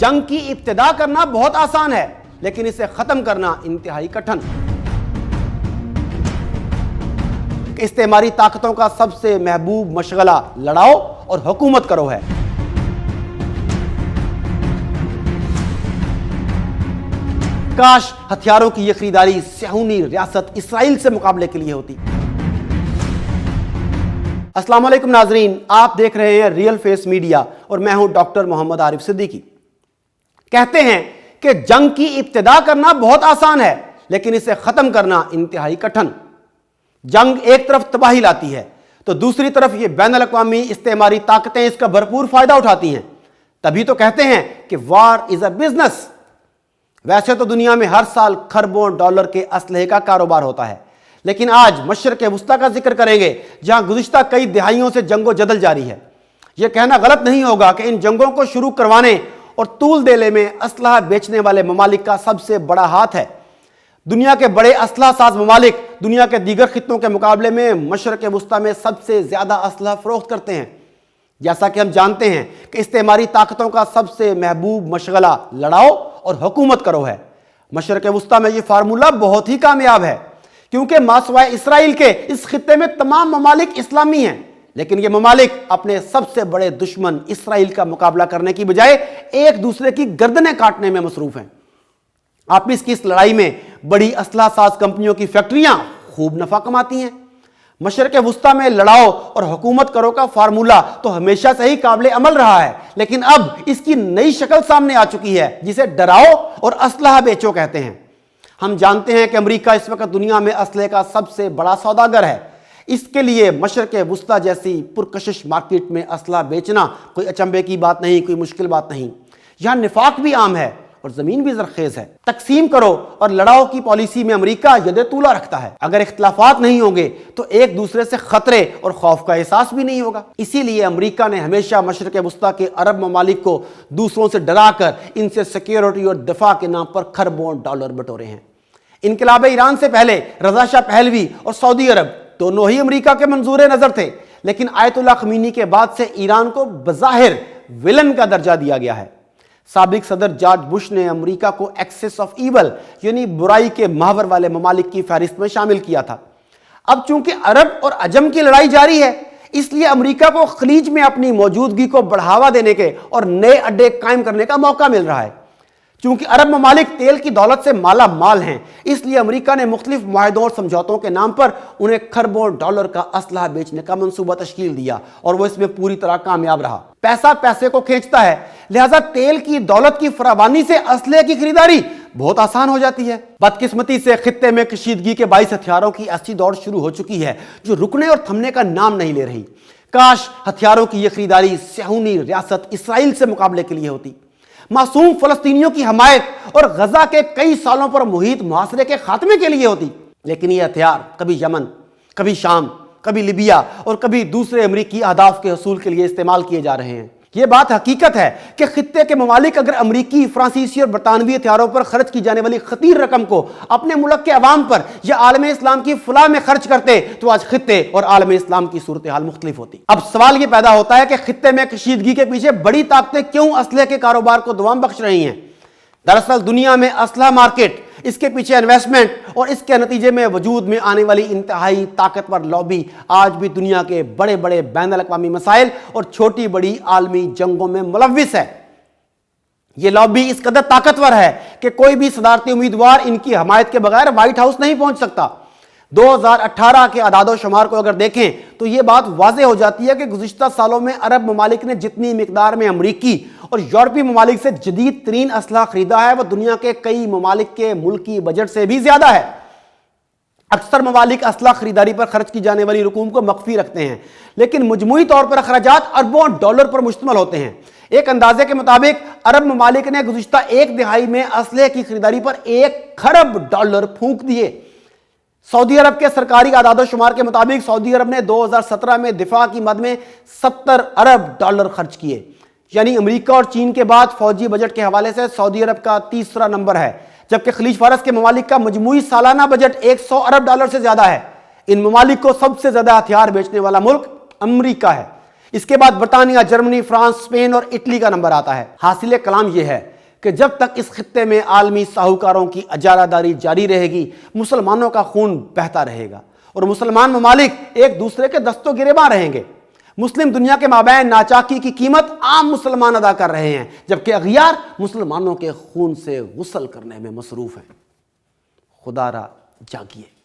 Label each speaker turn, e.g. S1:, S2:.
S1: जंग की इब्तिदा करना बहुत आसान है, लेकिन इसे खत्म करना इंतहाई कठिन। इस्तेमारी ताकतों का सबसे महबूब मशगला लड़ाओ और हुकूमत करो है। काश हथियारों की यह खरीदारी सह्यूनी रियासत इसराइल से मुकाबले के लिए होती। अस्सलाम वालेकुम नाजरीन, आप देख रहे हैं रियल फेस मीडिया और मैं हूं डॉक्टर मोहम्मद आरिफ सिद्दीकी। कहते हैं कि जंग की इब्तिदा करना बहुत आसान है, लेकिन इसे खत्म करना इंतहाई कठिन। जंग एक तरफ तबाही लाती है तो दूसरी तरफ ये बैनुल अक़वामी इस्तेमारी ताकतें इसका भरपूर फायदा उठाती हैं। तभी तो कहते हैं कि वार इज अ बिजनेस। वैसे तो दुनिया में हर साल खरबों डॉलर के असलहे का कारोबार होता है, लेकिन आज मशरिक़ वुस्ता का जिक्र करेंगे जहां गुज़िश्ता कई दिहाइयों से जंगो जदल जारी है। यह कहना गलत नहीं होगा कि इन जंगों को शुरू करवाने और तूल देने में असलहा बेचने वाले ममालिक का सबसे बड़ा हाथ है। दुनिया के बड़े असलहा साज ममालिक दुनिया के दीगर खित्तों के मुकाबले में मशरिक़ वुस्ता में सबसे ज्यादा असलहा फरोख्त करते हैं। जैसा कि हम जानते हैं कि इस्तेमारी ताकतों का सबसे महबूब मशगला लड़ाओ और हुकूमत करो है। मशरिक़ वुस्ता में यह फार्मूला बहुत ही कामयाब है, क्योंकि मासवाए इसराइल के इस खित्ते में तमाम ममालिक इस्लामी हैं, लेकिन ये ममालिक अपने सबसे बड़े दुश्मन इसराइल का मुकाबला करने की बजाय एक दूसरे की गर्दनें काटने में मसरूफ हैं। आपस की इस लड़ाई में बड़ी असलहा साज कंपनियों की फैक्ट्रियां खूब नफा कमाती हैं। मशरिक़ वुस्ता में लड़ाओ और हुकूमत करो का फार्मूला तो हमेशा से ही काबिल अमल रहा है, लेकिन अब इसकी नई शक्ल सामने आ चुकी है जिसे डराओ और असलहा बेचो कहते हैं। हम जानते हैं कि अमेरिका इस वक्त दुनिया में असलहे का सबसे बड़ा सौदागर है। इसके लिए मशरिक़ वुस्ता जैसी पुरकशिश मार्केट में असलहा बेचना कोई अचंभे की बात नहीं, कोई मुश्किल बात नहीं। यहां निफाक भी आम है और जमीन भी जरखेज है। तकसीम करो और लड़ाओ की पॉलिसी में अमेरिका यदे तूला रखता है। अगर इख्तिलाफात नहीं होंगे तो एक दूसरे से खतरे और खौफ का एहसास भी नहीं होगा। इसीलिए अमेरिका ने हमेशा मशरिक़ वुस्ता के अरब ममालिक को दूसरों से डराकर इनसे सिक्योरिटी और दफा के नाम पर खरबों डॉलर बटोरे हैं। इनकलाब ईरान से पहले रज़ा शाह पहलवी और सऊदी अरब दोनों ही अमेरिका के मंजूर नजर थे, लेकिन आयतुल्लाह ख़मीनी के बाद से ईरान को बज़ाहिर विलन का दर्जा दिया गया है। साबिक सदर जॉर्ज बुश ने अमेरिका को एक्सेस ऑफ ईवल यानी बुराई के महावर वाले ममालिक की फहरिस्त में शामिल किया था। अब चूंकि अरब और अजम की लड़ाई जारी है, इसलिए अमेरिका को खलीज में अपनी मौजूदगी को बढ़ावा देने के और नए अड्डे कायम करने का मौका मिल रहा है। चूंकि अरब ममालिक तेल की दौलत से माला माल हैं, इसलिए अमेरिका ने मुख्तलिफ मुआहदों और समझौतों के नाम पर उन्हें खरबों डॉलर का असलहा बेचने का मंसूबा तश्कील दिया और वो इसमें पूरी तरह कामयाब रहा। पैसा पैसे को खींचता है, लिहाजा तेल की दौलत की फरावानी से असलहे की खरीदारी बहुत आसान हो जाती है। बदकिस्मती से खित्ते में कशीदगी के बाईस हथियारों की ऐसी दौड़ शुरू हो चुकी है जो रुकने और थमने का नाम नहीं ले रही। काश हथियारों की यह खरीदारी सह्यूनी रियासत इसराइल से मुकाबले के लिए होती। मासूम फलस्तीनियों की हमायत और गजा के कई सालों पर मुहित मुहासरे के खात्मे के लिए होती, लेकिन ये हथियार कभी यमन, कभी शाम, कभी लिबिया और कभी दूसरे अमरीकी अहदाफ के हसूल के लिए इस्तेमाल किए जा रहे हैं। यह बात हकीकत है कि खित्ते के ममालिक अगर अमरीकी, फ्रांसीसी और बरतानवी हथियारों पर खर्च की जाने वाली खतीर रकम को अपने मुल्क के अवाम पर या आलम इस्लाम की फलाह में खर्च करते तो आज खित्ते और आलम इस्लाम की सूरत हाल मुख्तलिफ होती। अब सवाल यह पैदा होता है कि खित्ते में कशीदगी के पीछे बड़ी ताकतें क्यों असलहे के कारोबार को दवाम बख्श रही हैं। दरअसल दुनिया में असलहा मार्केट, इसके पीछे इन्वेस्टमेंट और इसके नतीजे में वजूद में आने वाली इंतहाई ताकतवर लॉबी आज भी दुनिया के बड़े बड़े बैनुल अक़वामी मसाइल और छोटी बड़ी आलमी जंगों में मुलव्विस है। यह लॉबी इस कदर ताकतवर है कि कोई भी सदारती उम्मीदवार इनकी हमायत के बगैर व्हाइट हाउस नहीं पहुंच सकता। 2018 के आदादो शुमार को अगर देखें तो यह बात वाज़ेह हो जाती है कि गुज़िश्ता सालों में अरब ममालिक ने जितनी मिकदार में अमरीकी और यूरोपीय ममालिक से जदीद तरीन असलहा खरीदा है वह दुनिया के कई ममालिक के मुल्की बजट से भी ज्यादा है। अक्सर ममालिक असलहा खरीदारी पर खर्च की जाने वाली रकूम को मख्फी रखते हैं, लेकिन मजमूई तौर पर अखराजात अरबों डॉलर पर मुश्तमिल होते हैं। एक अंदाजे के मुताबिक अरब ममालिक ने गुज़िश्ता एक दिहाई में असलहे की खरीदारी पर 1 खरब डॉलर फूंक दिए। सऊदी अरब के सरकारी आदादो शुमार के मुताबिक सऊदी अरब ने 2017 में दिफा की मद में 70 अरब डॉलर खर्च किए, यानी अमेरिका और चीन के बाद फौजी बजट के हवाले से सऊदी अरब का तीसरा नंबर है, जबकि खलीज फारस के ममालिक का मजमूई सालाना बजट 100 अरब डॉलर से ज्यादा है। इन ममालिक को सबसे ज्यादा हथियार बेचने वाला मुल्क अमेरिका है। اس کے بعد برطانیہ، جرمنی، فرانس، اسپین اور اٹلی کا نمبر آتا ہے۔ حاصل کلام یہ ہے کہ جب تک اس خطے میں عالمی ساہوکاروں کی اجارہ داری جاری رہے گی، مسلمانوں کا خون بہتا رہے گا اور مسلمان ممالک ایک دوسرے کے دست و گریباں رہیں گے۔ مسلم دنیا کے مابین ناچاکی کی قیمت عام مسلمان ادا کر رہے ہیں، جبکہ اغیار مسلمانوں کے خون سے غسل کرنے میں مصروف ہیں۔ خدا را جاگیے۔